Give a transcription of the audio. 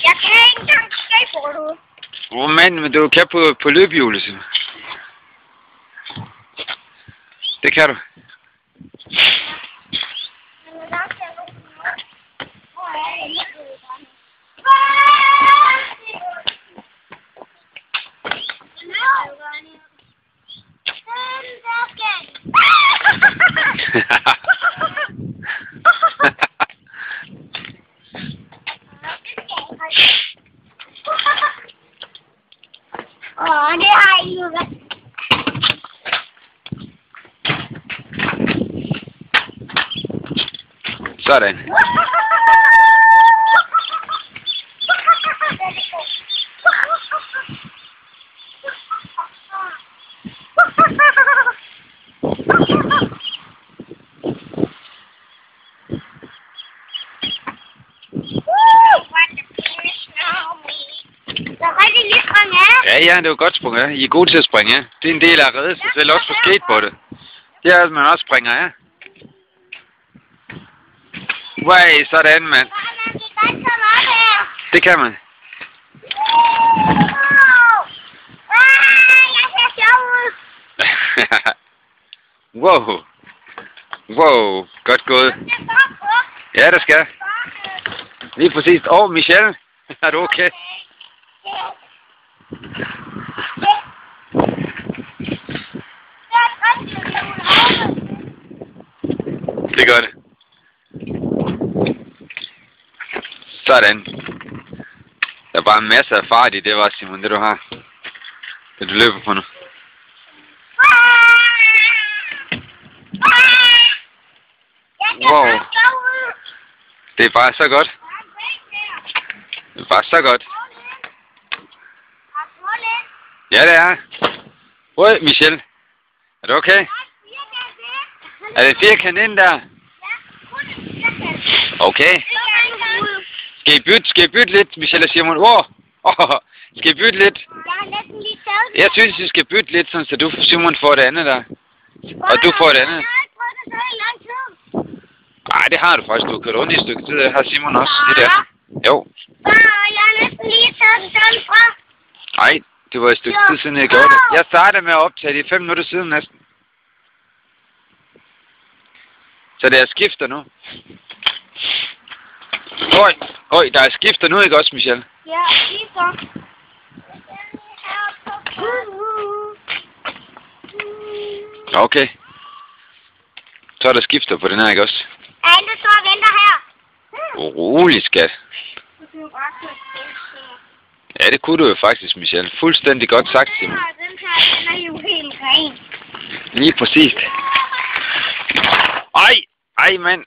Jeg kan ikke engang skateboarde. Åh mand, men du kan på løbehjulet, så. Det kan du. Det har I jo været. Sådan. Ja, det var godt sprunget af. I er gode til at springe af. Det er en del af at redde sig selv også på skateboardet. Det er, at man også springer af. Wow, sådan, mand. Det kan man. Wow. Wow, godt gået. Ja, det skal. Lige præcis. Michelle, er du okay? Det gør det. Sådan. Der er bare masser af fart i det, var Simon, det du har. Det du løber på nu. Wow. Det er bare så godt. Det er bare så godt. Ja, det er. Oj, Michelle. Er du okay? Er det firkant ind der? Okay. Skal I bytte lidt, Michelle og Simon? Skal I bytte lidt? Jeg synes, I skal bytte lidt, så du, Simon, får det andet der. Og du får det andet. Nej, det har du faktisk. Du har kørt rundt i et stykke tid. Det har Simon også. Det der. Jo. Jeg har næsten lige taget den sådan fra. Nej, det var et stykke tid siden, jeg gjorde det. Jeg startede med at optage det 5 minutter siden næsten. Så det er skifter nu. Oj, der er skifter nu, ikke også, Michelle? Ja, skifter. Okay. Så er der skifter på den her, ikke også? Ja, du står og venter her. Rolig, skat. Ja, det kunne du jo faktisk, Michelle. Fuldstændig godt sagt, Simon. Den her, den er jo helt ren. Lige præcis. Ej, mand.